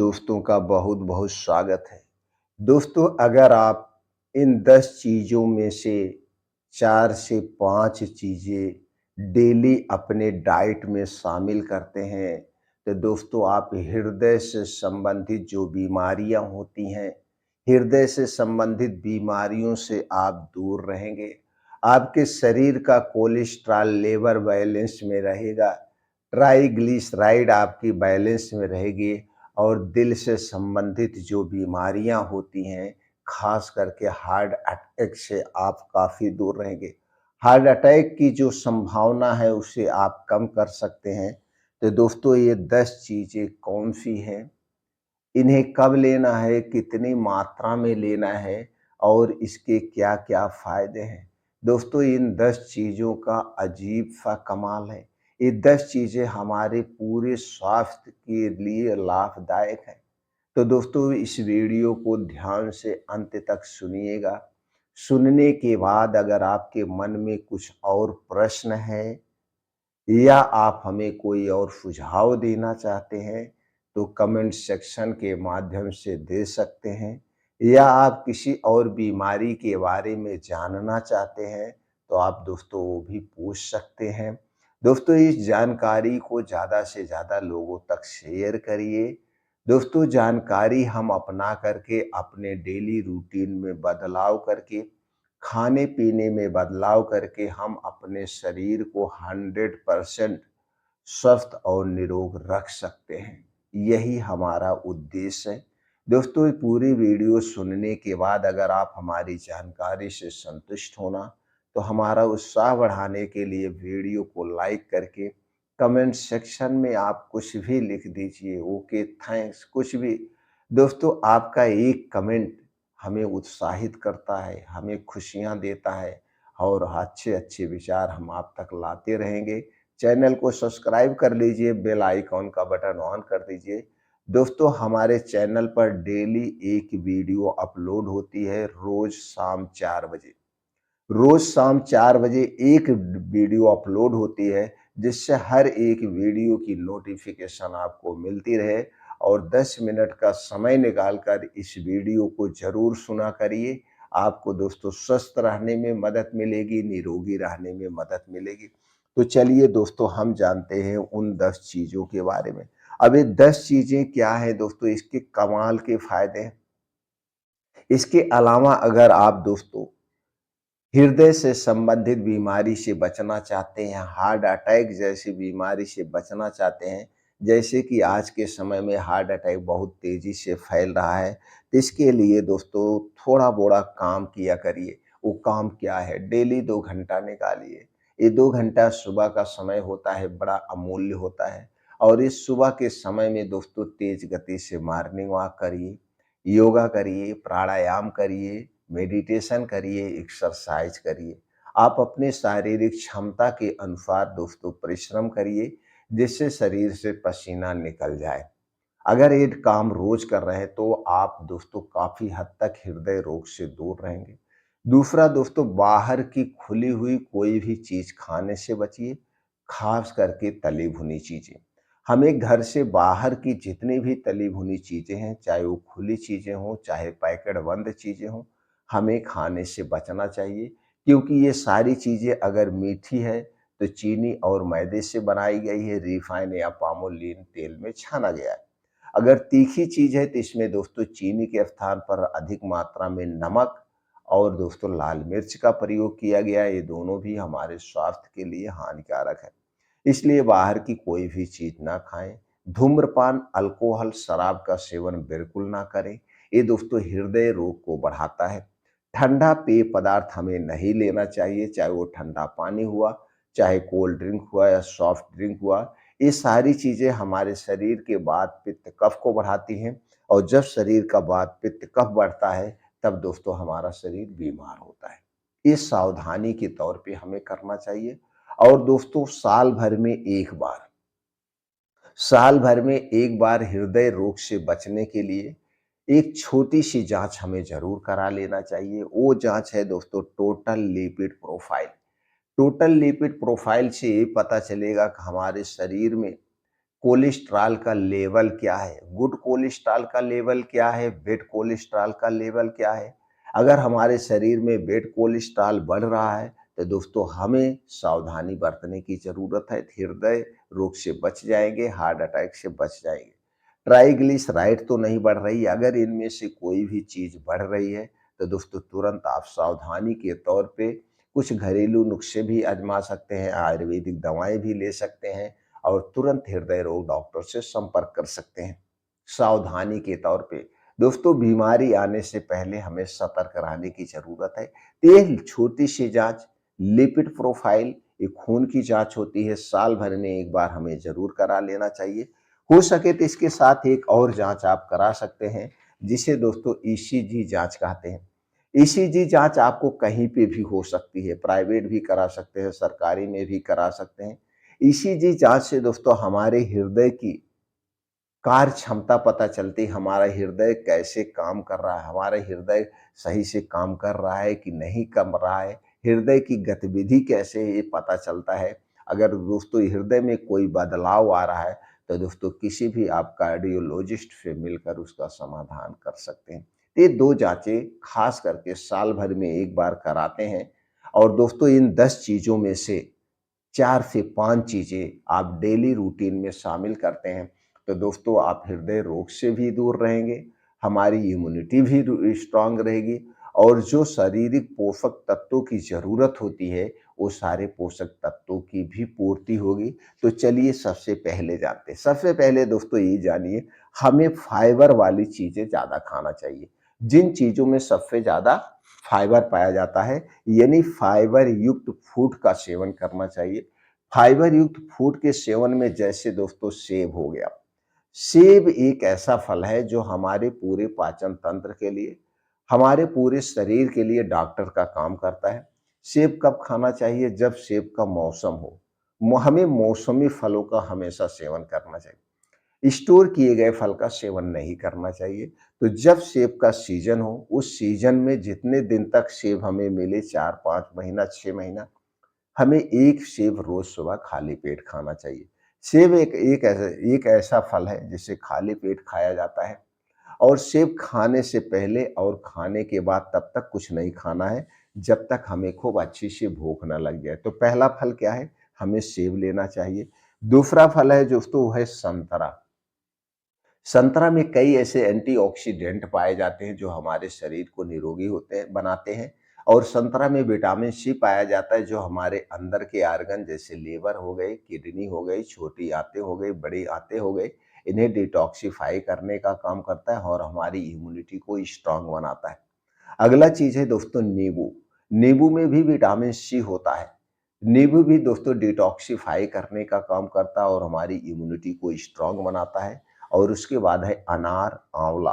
दोस्तों का बहुत बहुत स्वागत है। दोस्तों, अगर आप इन 10 चीज़ों में से 4 से 5 चीज़ें डेली अपने डाइट में शामिल करते हैं, तो दोस्तों आप हृदय से संबंधित जो बीमारियां होती हैं, हृदय से संबंधित बीमारियों से आप दूर रहेंगे। आपके शरीर का कोलेस्ट्रॉल लेवल बैलेंस में रहेगा, ट्राइग्लिसराइड आपकी बैलेंस में रहेगी और दिल से संबंधित जो बीमारियां होती हैं, खास करके हार्ट अटैक से आप काफ़ी दूर रहेंगे। हार्ट अटैक की जो संभावना है उसे आप कम कर सकते हैं। तो दोस्तों, ये 10 चीज़ें कौन-सी हैं? इन्हें कब लेना है, कितनी मात्रा में लेना है और इसके क्या-क्या फ़ायदे हैं? दोस्तों, इन 10 चीज़ों का अजीब-सा कमाल है। ये 10 चीज़ें हमारे पूरे स्वास्थ्य के लिए लाभदायक हैं। तो दोस्तों, इस वीडियो को ध्यान से अंत तक सुनिएगा। सुनने के बाद अगर आपके मन में कुछ और प्रश्न है या आप हमें कोई और सुझाव देना चाहते हैं, तो कमेंट सेक्शन के माध्यम से दे सकते हैं। या आप किसी और बीमारी के बारे में जानना चाहते हैं, तो आप दोस्तों वो भी पूछ सकते हैं। दोस्तों, इस जानकारी को ज़्यादा से ज़्यादा लोगों तक शेयर करिए। दोस्तों, जानकारी हम अपना करके अपने डेली रूटीन में बदलाव करके, खाने-पीने में बदलाव करके हम अपने शरीर को 100% स्वस्थ और निरोग रख सकते हैं। यही हमारा उद्देश्य है। दोस्तों, ये पूरी वीडियो सुनने के बाद अगर आप हमारी जानकारी से संतुष्ट होना, तो हमारा उत्साह बढ़ाने के लिए वीडियो को लाइक करके कमेंट सेक्शन में आप कुछ भी लिख दीजिए, ओके, थैंक्स, कुछ भी। दोस्तों, आपका एक कमेंट हमें उत्साहित करता है, हमें खुशियाँ देता है और अच्छे-अच्छे विचार हम आप तक लाते रहेंगे। चैनल को सब्सक्राइब कर लीजिए, बेल आइकॉन का बटन ऑन कर दीजिए। दोस्तों, हमारे चैनल पर डेली एक वीडियो अपलोड होती है रोज़ शाम 4 बजे। रोज़ शाम 4 बजे एक वीडियो अपलोड होती है, जिससे हर एक वीडियो की नोटिफ़िकेशन आपको मिलती रहे और 10 मिनट का समय निकाल कर इस वीडियो को ज़रूर सुना करिए। आपको दोस्तों स्वस्थ रहने में मदद मिलेगी, निरोगी रहने में मदद मिलेगी। तो चलिए दोस्तों, हम जानते हैं उन 10 चीज़ों के बारे में। अब ये 10 चीज़ें क्या हैं दोस्तों, इसके कमाल के फ़ायदे हैं। इसके अलावा अगर आप दोस्तों हृदय से संबंधित बीमारी से बचना चाहते हैं, हार्ट अटैक जैसी बीमारी से बचना चाहते हैं, जैसे कि आज के समय में हार्ट अटैक बहुत तेज़ी से फैल रहा है, तो इसके लिए दोस्तों थोड़ा-बोड़ा काम किया करिए। वो काम क्या है? डेली 2 घंटा निकालिए। ये 2 घंटा सुबह का समय होता है, बड़ा अमूल्य होता है और इस सुबह के समय में दोस्तों तेज़ गति से मॉर्निंग वॉक करिए, योगा करिए, प्राणायाम करिए, मेडिटेशन करिए, एक्सरसाइज करिए। आप अपने शारीरिक क्षमता के अनुसार दोस्तों परिश्रम करिए, जिससे शरीर से पसीना निकल जाए। अगर ये काम रोज कर रहे हैं तो आप दोस्तों काफ़ी हद तक हृदय रोग से दूर रहेंगे। दूसरा दोस्तों, बाहर की खुली हुई कोई भी चीज़ खाने से बचिए, ख़ास करके तली भुनी चीज़ें। हमें घर से बाहर की जितनी भी तली भुनी चीज़ें हैं, चाहे वो खुली चीज़ें हों, चाहे पैकेट बंद चीज़ें हों, हमें खाने से बचना चाहिए, क्योंकि ये सारी चीज़ें अगर मीठी है, तो चीनी और मैदे से बनाई गई है, रिफाइन या पामोलिन तेल में छाना गया है। अगर तीखी चीज़ है तो इसमें दोस्तों चीनी के स्थान पर अधिक मात्रा में नमक और दोस्तों लाल मिर्च का प्रयोग किया गया है। ये दोनों भी हमारे स्वास्थ्य के लिए हानिकारक है। इसलिए बाहर की कोई भी चीज़ ना खाएँ। धूम्रपान, अल्कोहल, शराब का सेवन बिल्कुल ना करें। ये दोस्तों हृदय रोग को बढ़ाता है। ठंडा पेय पदार्थ हमें नहीं लेना चाहिए, चाहे वो ठंडा पानी हुआ, चाहे कोल्ड ड्रिंक हुआ या सॉफ्ट ड्रिंक हुआ। ये सारी चीज़ें हमारे शरीर के वात, पित्त, कफ को बढ़ाती हैं और जब शरीर का वात, पित्त, कफ बढ़ता है, तब दोस्तों हमारा शरीर बीमार होता है। इस सावधानी के तौर पे हमें करना चाहिए। और दोस्तों, साल भर में एक बार हृदय रोग से बचने के लिए एक छोटी-सी जाँच हमें ज़रूर करा लेना चाहिए। वो जाँच है दोस्तों total lipid profile. Total lipid profile से ये पता चलेगा कि हमारे शरीर में कोलेस्ट्रॉल का लेवल क्या है, गुड कोलेस्ट्रॉल का लेवल क्या है, बैड कोलेस्ट्रॉल का लेवल क्या है। अगर हमारे शरीर में बैड कोलेस्ट्रॉल बढ़ रहा है तो दोस्तों हमें सावधानी बरतने की ज़रूरत है। हृदय रोग से बच जाएंगे, हार्ट अटैक से बच जाएंगे। ट्राइग्लिसराइड तो नहीं बढ़ रही, अगर इनमें से कोई भी चीज़ बढ़ रही है तो दोस्तों तुरंत आप सावधानी के तौर पे कुछ घरेलू नुस्खे भी आजमा सकते हैं, आयुर्वेदिक दवाएं भी ले सकते हैं और तुरंत हृदय रोग डॉक्टर से संपर्क कर सकते हैं। सावधानी के तौर पे दोस्तों बीमारी आने से पहले हमें सतर्क रहने की ज़रूरत है। ये छोटी सी जाँच, लिपिड प्रोफाइल, ये खून की जाँच होती है, साल भर में एक बार हमें ज़रूर करा लेना चाहिए। हो सके तो इसके साथ एक और जाँच आप करा सकते हैं, जिसे दोस्तों ईसीजी जाँच कहते हैं। ईसीजी जाँच आपको कहीं पे भी हो सकती है, प्राइवेट भी करा सकते हैं, सरकारी में भी करा सकते हैं। ईसीजी जाँच से दोस्तों हमारे हृदय की कार्य क्षमता पता चलती है, हमारा हृदय कैसे काम कर रहा है, हमारा हृदय सही से काम कर रहा है कि नहीं कर रहा है, हृदय की गतिविधि कैसे है ये पता चलता है। अगर दोस्तों हृदय में कोई बदलाव आ रहा है तो दोस्तों किसी भी आप कार्डियोलॉजिस्ट से मिलकर उसका समाधान कर सकते हैं। ये 2 जाँचें खास करके साल भर में 1 बार कराते हैं और दोस्तों इन 10 चीज़ों में से 4 से 5 चीज़ें आप डेली रूटीन में शामिल करते हैं, तो दोस्तों आप हृदय रोग से भी दूर रहेंगे, हमारी इम्यूनिटी भी स्ट्रांग रहेगी और जो शारीरिक पोषक तत्वों की ज़रूरत होती है, वो सारे पोषक तत्वों की भी पूर्ति होगी। तो चलिए सबसे पहले जानते हैं। सबसे पहले दोस्तों ये जानिए, हमें फाइबर वाली चीज़ें ज़्यादा खाना चाहिए। जिन चीज़ों में सबसे ज़्यादा फाइबर पाया जाता है, यानी फाइबर युक्त फूड का सेवन करना चाहिए। फाइबर युक्त फूड के सेवन में जैसे दोस्तों सेब हो गया। सेब एक ऐसा फल है जो हमारे पूरे पाचन तंत्र के लिए, हमारे पूरे शरीर के लिए डॉक्टर का काम करता है। सेब कब खाना चाहिए? जब सेब का मौसम हो। हमें मौसमी फलों का हमेशा सेवन करना चाहिए। स्टोर किए गए फल का सेवन नहीं करना चाहिए। तो जब सेब का सीजन हो, उस सीजन में जितने दिन तक सेब हमें मिले, 4-5 महीना, 6 महीना, हमें 1 सेब रोज़ सुबह खाली पेट खाना चाहिए। सेब एक ऐसा फल है जिसे खाली पेट खाया जाता है और सेब खाने से पहले और खाने के बाद तब तक कुछ नहीं खाना है, जब तक हमें खूब अच्छी सी भूख ना लग जाए। तो पहला फल क्या है? हमें सेब लेना चाहिए। दूसरा फल है दोस्तों, वो है संतरा। संतरा में कई ऐसे एंटीऑक्सीडेंट पाए जाते हैं जो हमारे शरीर को निरोगी होते हैं, बनाते हैं और संतरा में विटामिन सी पाया जाता है जो हमारे अंदर के आर्गन जैसे लीवर हो गए, किडनी हो गई, छोटी आंतें हो गई, बड़ी आंतें हो गई, इन्हें डिटॉक्सिफाई करने का काम करता है और हमारी इम्यूनिटी को स्ट्रांग बनाता है। अगला चीज़ है दोस्तों नींबू। नींबू में भी विटामिन सी होता है। नींबू भी दोस्तों डिटॉक्सिफाई करने का काम करता है और हमारी इम्यूनिटी को स्ट्रांग बनाता है। और उसके बाद है अनार, आंवला।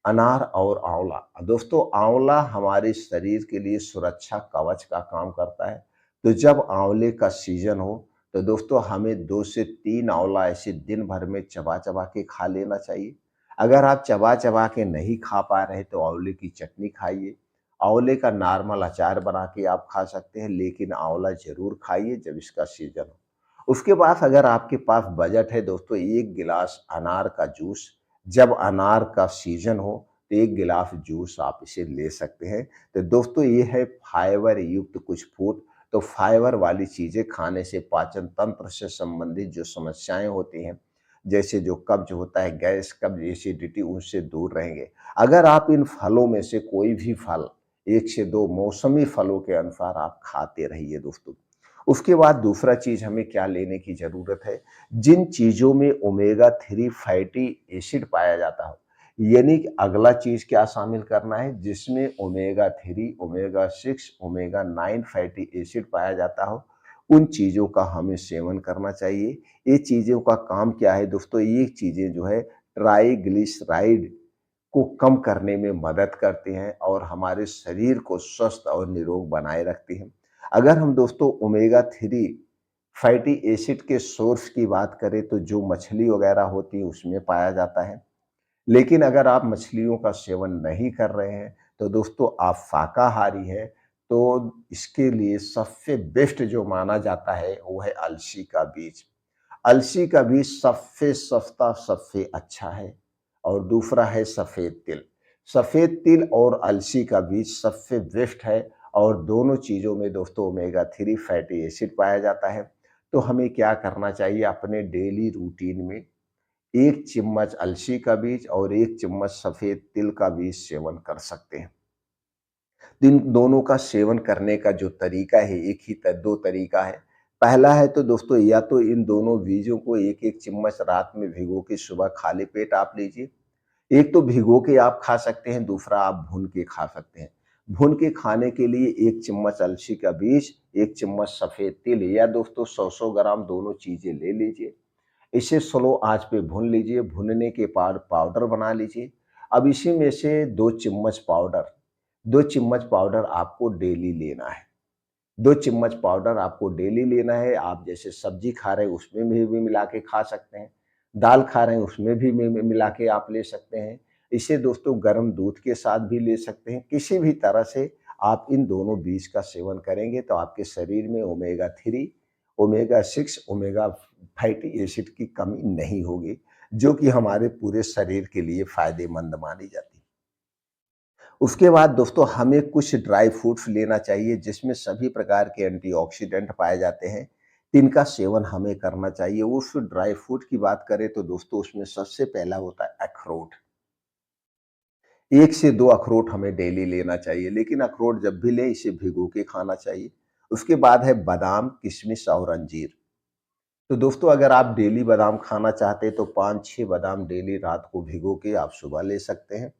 अनार और आंवला। दोस्तों आंवला हमारे शरीर के लिए सुरक्षा कवच का काम करता है। तो जब आंवले का सीज़न हो, तो दोस्तों हमें 2 से 3 आंवला ऐसे दिन भर में चबा-चबा के खा लेना चाहिए। अगर आप चबा-चबा के नहीं खा पा रहे तो आंवले की चटनी खाइए। आंवले का नॉर्मल अचार बना के आप खा सकते हैं, लेकिन आंवला ज़रूर खाइए जब इसका सीज़न हो। उसके बाद अगर आपके पास बजट है दोस्तों, 1 गिलास अनार का जूस, जब अनार का सीज़न हो तो 1 गिलास जूस आप इसे ले सकते हैं। तो दोस्तों ये है फाइबर युक्त कुछ फूड। तो फाइबर वाली चीज़ें खाने से पाचन तंत्र से संबंधित जो समस्याएँ होती हैं, जैसे जो कब्ज़ होता है, गैस, कब्ज़, एसिडिटी, उनसे दूर रहेंगे। अगर आप इन फलों में से कोई भी फल 1 से 2 मौसमी फलों के अनुसार आप खाते रहिए दोस्तों। उसके बाद दूसरा चीज़ हमें क्या लेने की ज़रूरत है, जिन चीज़ों में ओमेगा 3 फैटी एसिड पाया जाता हो, यानी कि अगला चीज़ क्या शामिल करना है, जिसमें omega 3, omega 6, omega 9 fatty acid पाया जाता हो, उन चीज़ों का हमें सेवन करना चाहिए। ये चीज़ों का काम क्या है दोस्तों, ये चीज़ें जो है ट्राइग्लिसराइड को कम करने में मदद करती हैं और हमारे शरीर को स्वस्थ और निरोग बनाए रखती हैं। अगर हम दोस्तों ओमेगा 3 फैटी एसिड के सोर्स की बात करें तो जो मछली वगैरह होती है उसमें पाया जाता है। लेकिन अगर आप मछलियों का सेवन नहीं कर रहे हैं तो दोस्तों आप शाकाहारी हैं, तो इसके लिए सबसे बेस्ट जो माना जाता है वो है अलसी का बीज। अलसी का बीज सबसे सस्ता, सबसे अच्छा है। और दूसरा है सफ़ेद तिल। सफ़ेद तिल और अलसी का बीज सबसे बेस्ट है और दोनों चीज़ों में दोस्तों ओमेगा 3 फैटी एसिड पाया जाता है। तो हमें क्या करना चाहिए अपने डेली रूटीन में 1 चम्मच अलसी का बीज और 1 चम्मच सफ़ेद तिल का बीज सेवन कर सकते हैं। इन दोनों का सेवन करने का जो तरीका है, एक ही 2 तरीका है। पहला है तो दोस्तों या तो इन दोनों बीजों को 1-1 चम्मच रात में भिगो के सुबह खाली पेट आप लीजिए। एक तो भिगो के आप खा सकते हैं, दूसरा आप भून के खा सकते हैं। भून के खाने के लिए 1 चम्मच अलसी का बीज, 1 चम्मच सफ़ेद तिल या दोस्तों 100-100 ग्राम दोनों चीज़ें ले लीजिए। इसे स्लो आँच पे भून लीजिए, भूनने के बाद पाउडर बना लीजिए। अब इसी में से 2 चम्मच पाउडर आपको डेली लेना है। 2 चम्मच पाउडर आपको डेली लेना है। आप जैसे सब्ज़ी खा रहे हैं उसमें भी मिला के खा सकते हैं। दाल खा रहे हैं उसमें भी मिला के आप ले सकते हैं। इसे दोस्तों गर्म दूध के साथ भी ले सकते हैं। किसी भी तरह से आप इन दोनों बीज का सेवन करेंगे तो आपके शरीर में omega 3, omega 6, omega fatty acid की कमी नहीं होगी, जो कि हमारे पूरे शरीर के लिए फ़ायदेमंद मानी जाती है। उसके बाद दोस्तों हमें कुछ ड्राई फ्रूट्स लेना चाहिए जिसमें सभी प्रकार के एंटीऑक्सीडेंट पाए जाते हैं। तिनका सेवन हमें करना चाहिए। उस ड्राई फ्रूट की बात करें तो दोस्तों उसमें सबसे पहला होता है अखरोट। 1 से 2 अखरोट हमें डेली लेना चाहिए, लेकिन अखरोट जब भी लें इसे भिगो के खाना चाहिए। उसके बाद है बादाम, किशमिश और अंजीर। तो दोस्तों अगर आप डेली बादाम खाना चाहते हैं तो 5-6 बादाम डेली रात को भिगो के आप सुबह ले सकते हैं।